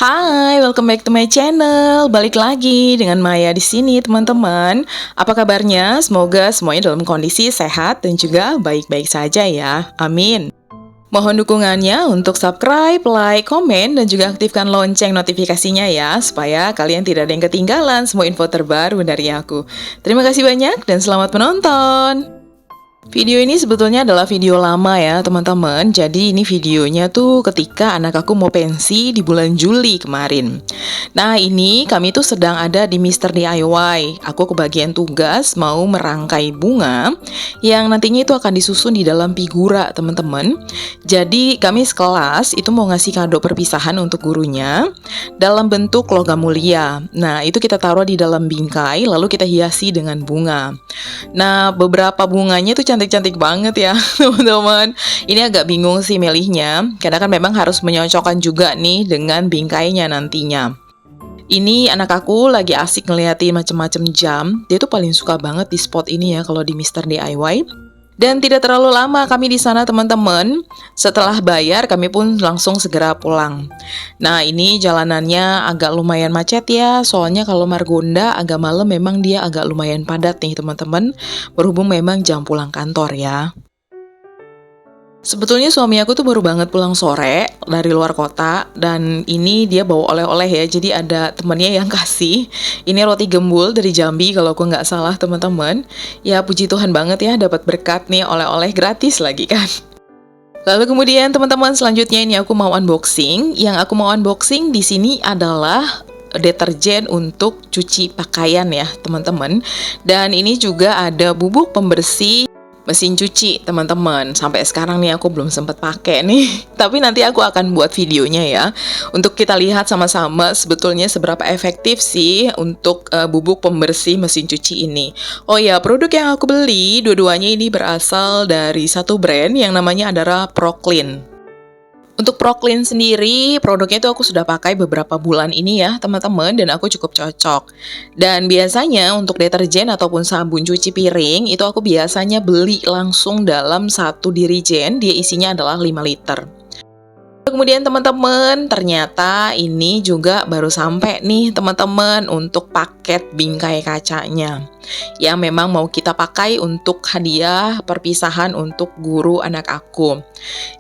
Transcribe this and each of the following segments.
Hai, welcome back to my channel. Balik lagi dengan Maya di sini, teman-teman. Apa kabarnya? Semoga semuanya dalam kondisi sehat dan juga baik-baik saja ya. Amin. Mohon dukungannya untuk subscribe, like, komen, dan juga aktifkan lonceng notifikasinya ya, supaya kalian tidak ada yang ketinggalan semua info terbaru dari aku. Terima kasih banyak dan selamat menonton. Video ini sebetulnya adalah video lama ya teman-teman. Jadi ini videonya tuh ketika anak aku mau pensi di bulan Juli kemarin. Nah ini kami tuh sedang ada di Mr. DIY. Aku kebagian tugas mau merangkai bunga yang nantinya itu akan disusun di dalam figura teman-teman. Jadi kami sekelas itu mau ngasih kado perpisahan untuk gurunya dalam bentuk logam mulia. Nah itu kita taruh di dalam bingkai lalu kita hiasi dengan bunga. Nah beberapa bunganya tuh cantik-cantik banget ya teman-teman. Ini agak bingung sih milihnya, karena kan memang harus menyocokkan juga nih dengan bingkainya nantinya. Ini anak aku lagi asik ngeliatin macem-macem jam. Dia tuh paling suka banget di spot ini ya kalau di Mr. DIY. Dan tidak terlalu lama kami di sana teman-teman. Setelah bayar kami pun langsung segera pulang. Nah ini jalanannya agak lumayan macet ya. Soalnya kalau Margonda agak malam memang dia agak lumayan padat nih teman-teman. Berhubung memang jam pulang kantor ya. Sebetulnya suami aku tuh baru banget pulang sore dari luar kota. Dan ini dia bawa oleh-oleh ya. Jadi ada temennya yang kasih. Ini roti gembul dari Jambi kalau aku nggak salah teman-teman. Ya puji Tuhan banget ya dapat berkat nih oleh-oleh gratis lagi kan. Lalu kemudian teman-teman selanjutnya ini aku mau unboxing. Yang aku mau unboxing di sini adalah deterjen untuk cuci pakaian ya teman-teman. Dan ini juga ada bubuk pembersih mesin cuci teman-teman. Sampai sekarang nih aku belum sempat pakai nih. Tapi nanti aku akan buat videonya ya. Untuk kita lihat sama-sama sebetulnya seberapa efektif sih untuk bubuk pembersih mesin cuci ini. Oh ya, produk yang aku beli dua-duanya ini berasal dari satu brand yang namanya adalah Proclean. Untuk Proclean sendiri, produknya itu aku sudah pakai beberapa bulan ini ya teman-teman, dan aku cukup cocok. Dan biasanya untuk deterjen ataupun sabun cuci piring, itu aku biasanya beli langsung dalam satu dirijen, dia isinya adalah 5 liter. Kemudian teman-teman, ternyata ini juga baru sampai nih teman-teman untuk paket bingkai kacanya yang memang mau kita pakai untuk hadiah perpisahan untuk guru anak aku.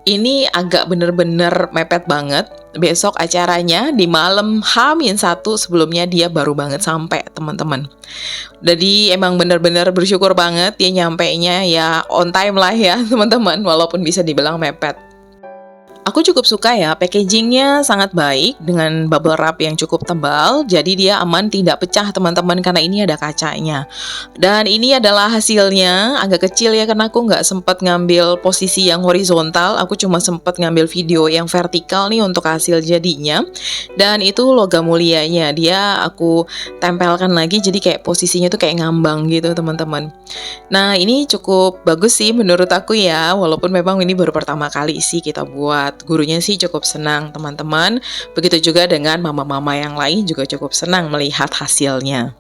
Ini agak bener-bener mepet banget. Besok acaranya di malam H-1 sebelumnya dia baru banget sampai teman-teman. Jadi emang bener-bener bersyukur banget dia nyampainya ya on time lah ya teman-teman, walaupun bisa dibilang mepet. Aku cukup suka ya, packagingnya sangat baik dengan bubble wrap yang cukup tebal, jadi dia aman tidak pecah teman-teman karena ini ada kacanya. Dan ini adalah hasilnya, agak kecil ya karena aku nggak sempat ngambil posisi yang horizontal, aku cuma sempat ngambil video yang vertikal nih untuk hasil jadinya. Dan itu logam mulianya, dia aku tempelkan lagi jadi kayak posisinya tuh kayak ngambang gitu teman-teman. Nah ini cukup bagus sih menurut aku ya, walaupun memang ini baru pertama kali sih kita buat. Gurunya sih cukup senang teman-teman. Begitu juga dengan mama-mama yang lain juga cukup senang melihat hasilnya.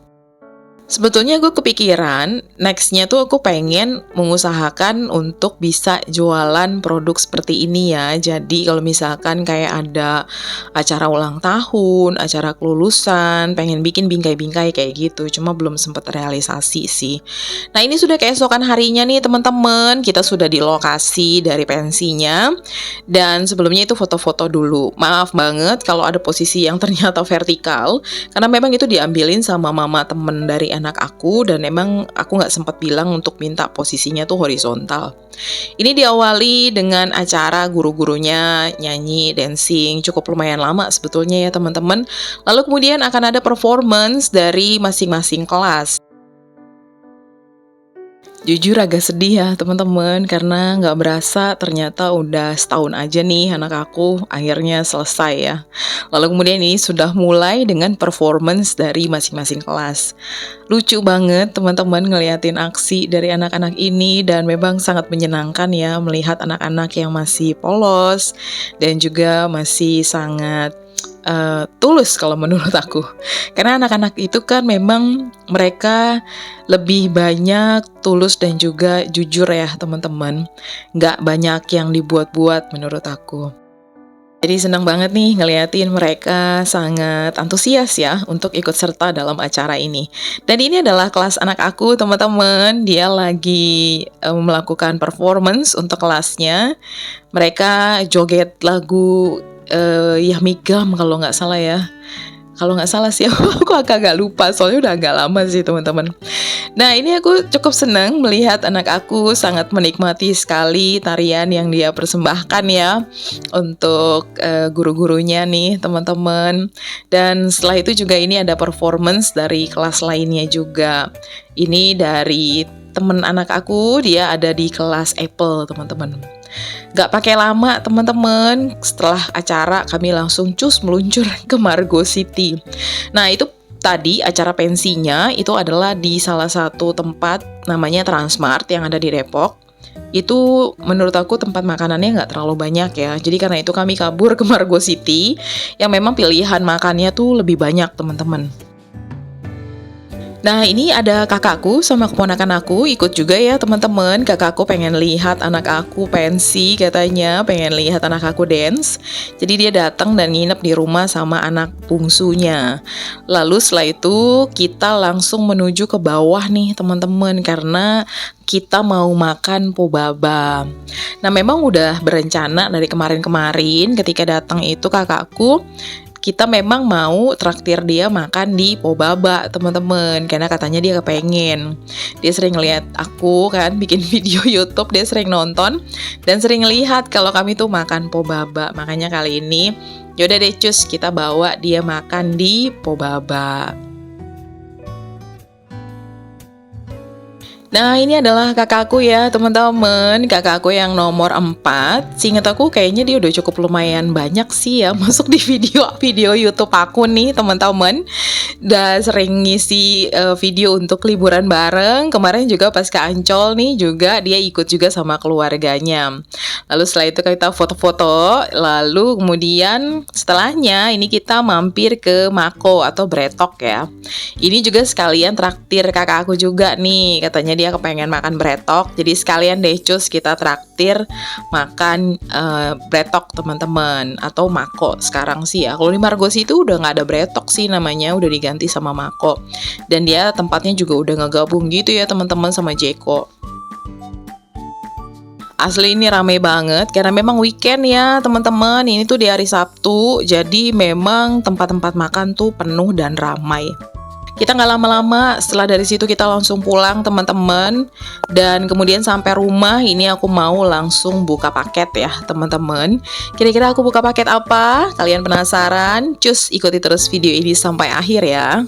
Sebetulnya gue kepikiran, nextnya tuh aku pengen mengusahakan untuk bisa jualan produk seperti ini ya. Jadi kalau misalkan kayak ada acara ulang tahun, acara kelulusan, pengen bikin bingkai-bingkai kayak gitu. Cuma belum sempat realisasi sih. Nah ini sudah keesokan harinya nih teman-teman. Kita sudah di lokasi dari pensinya. Dan sebelumnya itu foto-foto dulu. Maaf banget kalau ada posisi yang ternyata vertikal. Karena memang itu diambilin sama mama temen dari anak aku, dan emang aku nggak sempat bilang untuk minta posisinya tuh horizontal. Ini diawali dengan acara guru-gurunya nyanyi, dancing, cukup lumayan lama sebetulnya ya teman-teman. Lalu kemudian akan ada performance dari masing-masing kelas. Jujur agak sedih ya teman-teman, karena nggak berasa ternyata udah setahun aja nih anak aku akhirnya selesai ya. Lalu kemudian ini sudah mulai dengan performance dari masing-masing kelas. Lucu banget teman-teman ngeliatin aksi dari anak-anak ini, dan memang sangat menyenangkan ya melihat anak-anak yang masih polos dan juga masih sangat tulus kalau menurut aku. Karena anak-anak itu kan memang mereka lebih banyak tulus dan juga jujur ya teman-teman. Nggak banyak yang dibuat-buat menurut aku. Jadi senang banget nih ngeliatin mereka sangat antusias ya untuk ikut serta dalam acara ini. Dan ini adalah kelas anak aku, teman-teman. Dia lagi melakukan performance untuk kelasnya. Mereka joget lagu Yahmigam kalau nggak salah ya. Kalau nggak salah sih, aku agak lupa, soalnya udah agak lama sih teman-teman. Nah, ini aku cukup senang melihat anak aku sangat menikmati sekali tarian yang dia persembahkan ya untuk guru-gurunya nih teman-teman. Dan setelah itu juga ini ada performance dari kelas lainnya juga. Ini dari temen anak aku, dia ada di kelas Apple teman-teman. Gak pakai lama teman-teman, setelah acara kami langsung cus meluncur ke Margo City. Nah itu tadi acara pensinya itu adalah di salah satu tempat namanya Transmart yang ada di Depok. Itu menurut aku tempat makanannya nggak terlalu banyak ya. Jadi karena itu kami kabur ke Margo City yang memang pilihan makannya tuh lebih banyak teman-teman. Nah ini ada kakakku sama keponakan aku ikut juga ya teman-teman. Kakakku pengen lihat anak aku pensi katanya, pengen lihat anak aku dance. Jadi dia datang dan nginep di rumah sama anak bungsunya. Lalu setelah itu kita langsung menuju ke bawah nih teman-teman, karena kita mau makan pobaba. Nah memang udah berencana dari kemarin-kemarin ketika datang itu kakakku, kita memang mau traktir dia makan di Pobaba teman-teman, karena katanya dia kepengen. Dia sering lihat aku kan bikin video YouTube, dia sering nonton dan sering lihat kalau kami tuh makan Pobaba. Makanya kali ini yaudah deh cus, kita bawa dia makan di Pobaba. Nah ini adalah kakakku ya teman-teman, kakakku yang nomor 4. Seingat aku kayaknya dia udah cukup lumayan banyak sih ya masuk di video YouTube aku nih teman-teman. Udah sering ngisi video untuk liburan bareng. Kemarin juga pas ke Ancol nih juga dia ikut juga sama keluarganya. Lalu setelah itu kita foto-foto, lalu kemudian setelahnya ini kita mampir ke Mako atau Bretok ya. Ini juga sekalian traktir kakak aku juga nih, katanya dia kepengen makan bretok, jadi sekalian deh cus kita traktir makan bretok teman-teman, atau Mako sekarang sih ya. Kalau di Margos itu udah nggak ada bretok sih namanya, udah diganti sama Mako. Dan dia tempatnya juga udah ngegabung gitu ya teman-teman sama Jeko. Asli ini rame banget karena memang weekend ya teman-teman. Ini tuh di hari Sabtu, jadi memang tempat-tempat makan tuh penuh dan ramai. Kita nggak lama-lama, setelah dari situ kita langsung pulang teman-teman. Dan kemudian sampai rumah ini aku mau langsung buka paket ya teman-teman. Kira-kira aku buka paket apa? Kalian penasaran? Cus ikuti terus video ini sampai akhir ya.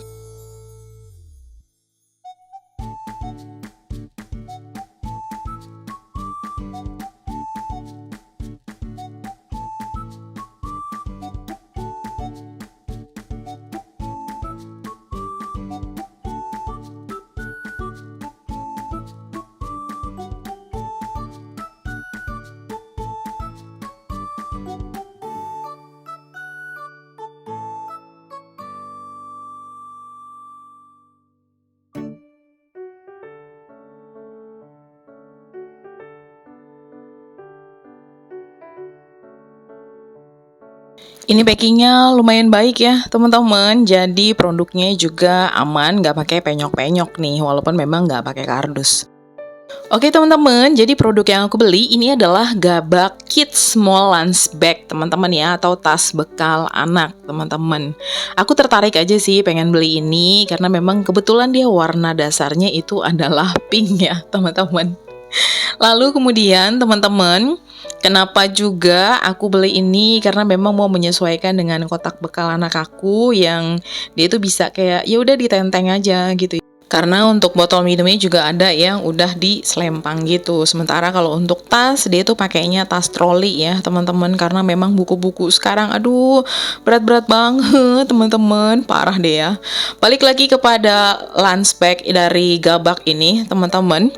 Ini packingnya lumayan baik ya teman-teman. Jadi produknya juga aman, nggak pakai penyok-penyok nih, walaupun memang nggak pakai kardus. Oke teman-teman, jadi produk yang aku beli ini adalah Gabak Kids Small Lunch Bag teman-teman ya, atau tas bekal anak teman-teman. Aku tertarik aja sih pengen beli ini karena memang kebetulan dia warna dasarnya itu adalah pink ya teman-teman. Lalu kemudian teman-teman, kenapa juga aku beli ini? Karena memang mau menyesuaikan dengan kotak bekal anak aku yang dia itu bisa kayak ya udah ditenteng aja gitu. Karena untuk botol minumnya juga ada yang udah diselempang gitu. Sementara kalau untuk tas, dia tuh pakainya tas troli ya teman-teman. Karena memang buku-buku sekarang aduh berat-berat banget teman-teman. Parah deh ya. Balik lagi kepada lunch bag dari Gabak ini teman-teman.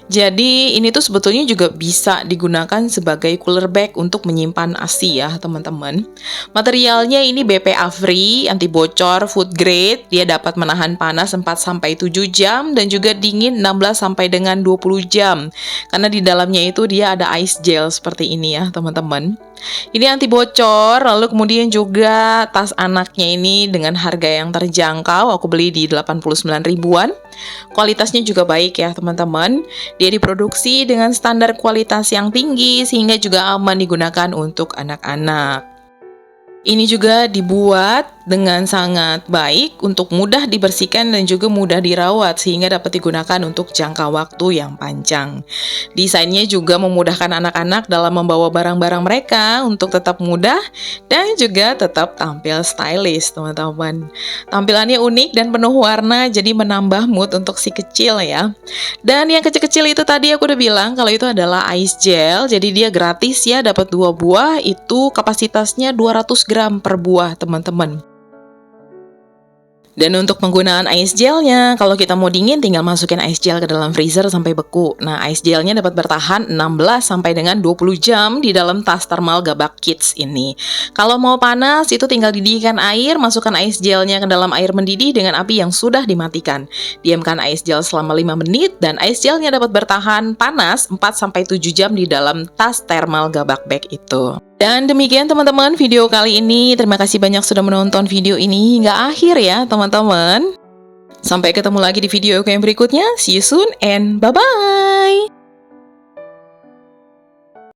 Jadi ini tuh sebetulnya juga bisa digunakan sebagai cooler bag untuk menyimpan ASI ya teman-teman. Materialnya ini BPA free, anti bocor, food grade. Dia dapat menahan panas 4-7 7 jam dan juga dingin 16 sampai dengan 20 jam. Karena di dalamnya itu dia ada ice gel seperti ini ya, teman-teman. Ini anti bocor, lalu kemudian juga tas anaknya ini dengan harga yang terjangkau, aku beli di 89 ribuan. Kualitasnya juga baik ya teman-teman. Dia diproduksi dengan standar kualitas yang tinggi sehingga juga aman digunakan untuk anak-anak. Ini juga dibuat dengan sangat baik untuk mudah dibersihkan dan juga mudah dirawat sehingga dapat digunakan untuk jangka waktu yang panjang. Desainnya juga memudahkan anak-anak dalam membawa barang-barang mereka untuk tetap mudah dan juga tetap tampil stylish, teman-teman. Tampilannya unik dan penuh warna, jadi menambah mood untuk si kecil ya. Dan yang kecil-kecil itu tadi aku udah bilang kalau itu adalah ice gel, jadi dia gratis ya, dapat 2 buah, itu kapasitasnya 200 gram per buah, teman-teman. Dan untuk penggunaan ice gelnya, kalau kita mau dingin tinggal masukin ice gel ke dalam freezer sampai beku. Nah, ice gelnya dapat bertahan 16 sampai dengan 20 jam di dalam tas thermal Gabak Kids ini. Kalau mau panas, itu tinggal didihkan air, masukkan ice gelnya ke dalam air mendidih dengan api yang sudah dimatikan. Diamkan ice gel selama 5 menit dan ice gelnya dapat bertahan panas 4 sampai 7 jam di dalam tas thermal Gabak Bag itu. Dan demikian teman-teman video kali ini. Terima kasih banyak sudah menonton video ini hingga akhir ya teman-teman. Sampai ketemu lagi di video yang berikutnya. See you soon and bye-bye.